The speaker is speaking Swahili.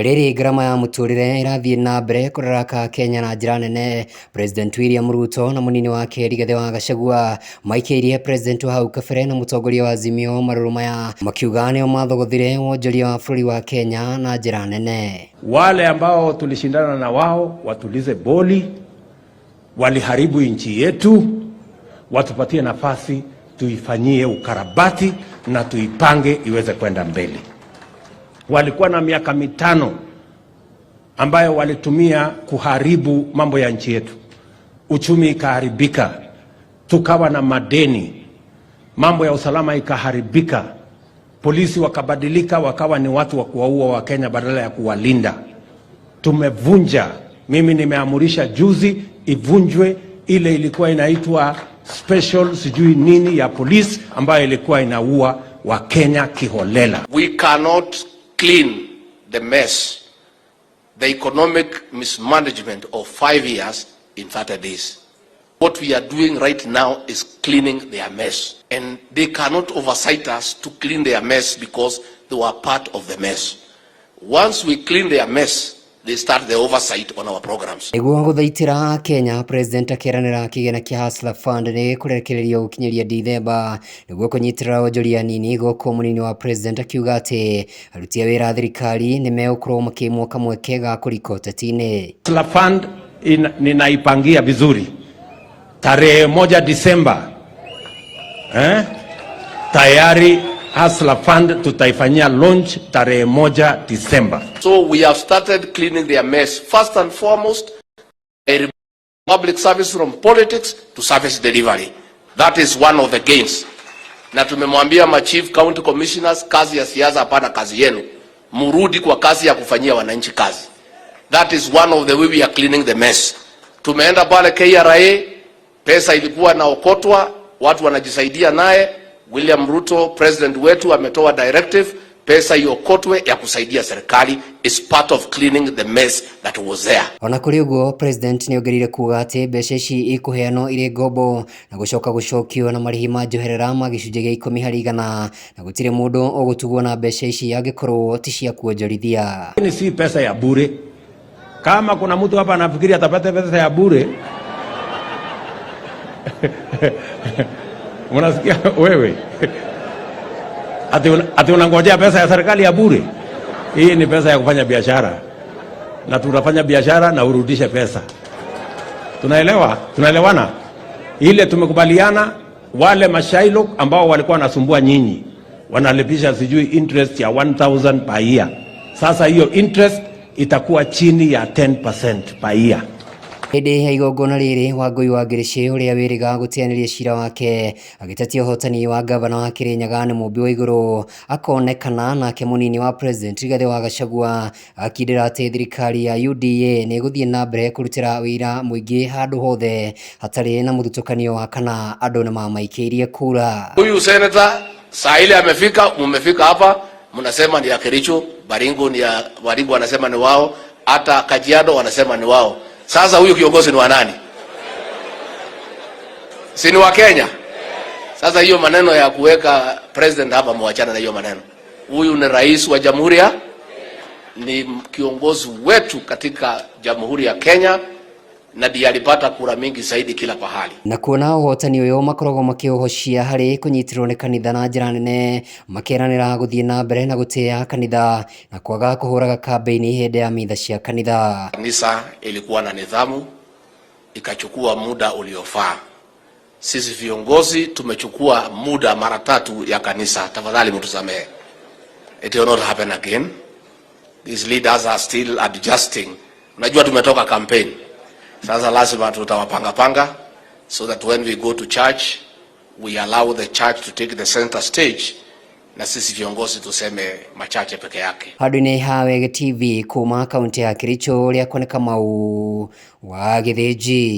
Riri ngarama ya muturire irathie na mbere kuraraka Kenya na njira nene. President William Ruto na munini wake Rigathi wa Gachagua maikirie president wa hau kabere na mutongoria wa Azimio maruru maya makiuga nio mathogothire wonjoria wa bũrũri wa Kenya na njira nene. Wale ambao tulishindana na wao watulize boli, waliharibu nchi yetu, watupatie nafasi tuifanyie ukarabati na tuipange iweze kwenda mbele. Walikuwa na miaka mitano ambayo walitumia kuharibu mambo ya nchi yetu. Uchumi ikaharibika, tukawa na madeni, mambo ya usalama ikaharibika, polisi wakabadilika wakawa ni watu wa kuwaua wa Kenya badala ya kuwalinda. Tumevunja, mimi nimeamurisha juzi ivunjwe ile ilikuwa inaitwa special sijui nini ya polisi ambayo ilikuwa inaua wa Kenya kiholela. We cannot clean the mess, the economic mismanagement of 5 years in 30 days. What we are doing right now is cleaning their mess. And they cannot oversight us to clean their mess because they were part of the mess. Once we clean their mess, they start the oversight on our programs. Niguo guthaitira Kenya, president akiranira kigena kia Hustler Fund ni kurekereria gukinyeria Dithemba niguo kunyitirira wonjoria nini goko munini wa president akiuga ati aruti a wira thirikari ni megũkorwo makimwo kamwe kega kuriko tetine. Hustler Fund ninaipangia vizuri tarehe 1 Disemba tayari Hustler Fund tutaifanyia launch tarehe 1 Disemba. So we have started cleaning their mess. First and foremost, public service from politics to service delivery. That is one of the gains. Na tumemwambia ma chief county commissioners, kazi ya siasa hapana kazi yenu. Murudi kwa kazi ya kufanyia wananchi kazi. That is one of the way we are cleaning the mess. Tumeenda pale KRA, pesa ilikuwa naokotwa, watu wanajisaidia naye. William Ruto, president wetu, ametoa directive, pesa iokotwe ya kusaidia serikali is part of cleaning the mess that was there. Ona kuri uguo president ni ongerire kuga ati mbeca ici ikuheano ire ngombo na gucoka gucokio na marihi ma njoherera ma gicunjĩ gĩa 10% na gutire mundu ogutugwo na mbeca ici angikorwo ti cia kuonjorithia. Ni si pesa ya bure. Kama kuna mtu hapa anafikiri atapata pesa ya bure unasikia wewe ati unangojea pesa ya serikali ya bure? Hii ni pesa ya kufanya biashara, na tunafanya biashara na urudishe pesa. Tunaelewana? Ile tumekubaliana. Wale mashailo ambao walikuwa wanasumbua nyinyi wanalipisha sijui interest ya 1000 per year. Sasa hiyo interest itakuwa chini ya 10% per year. Hĩndĩ ya igongona rĩrĩ Wangũi wa Ngĩrĩcĩ ũrĩa wĩrĩga gũteanĩria cira wake agĩtetia ũhotani wa gavana wa Kĩrĩnyaga nĩ mũmbi wa igũrũ akonekana nake mũnini wa president Rigathi wa Gachagua akindĩra atĩ thirikari ya UDA nĩ ĩgũthiĩ na mbere kũrutĩra wĩra mũingĩ handũ hothe hatarĩ na mũthutũkanio wa kana andũ nĩ mamaikĩirie kura. Huyu senator saa ile mmefika hapa mnasema ni ya Kericho, Baringo wanasema ni wao, hata Kajiado wanasema ni wao. Sasa huyu kiongozi ni wa nani? Si ni wa Kenya? Sasa hiyo maneno ya kuweka president hapa muachana na hiyo maneno. Huyu ni rais wa jamhuri ya, ni kiongozi wetu katika jamhuri ya Kenya na ndiye alipata kura mingi zaidi kila pahali. Na kuona ũhotani ũyũ makoragwo makĩũhocia harĩ kũnyitirwo nĩ kanitha na njĩra nene makeranĩra gũthiĩ na mbere na gũtĩa kanitha na kwaga kũhũraga kambeini hĩndĩ ya mitha cia kanitha. Kanisa ilikuwa na nidhamu, ikachukua muda uliofaa. Sisi viongozi tumechukua muda mara 3 ya kanisa. Tafadhali mtusamehe. It will not happen again. These leaders are still adjusting. Unajua tumetoka campaign. Sasa lazima tutawapanga so that when we go to church we allow the church to take the center stage na sisi viongozi tuseme machache peke yake. Handũ-inĩ ha Wege TV kuma kaunti ya Kericho rĩa kuoneka mau wa Gĩthĩnji.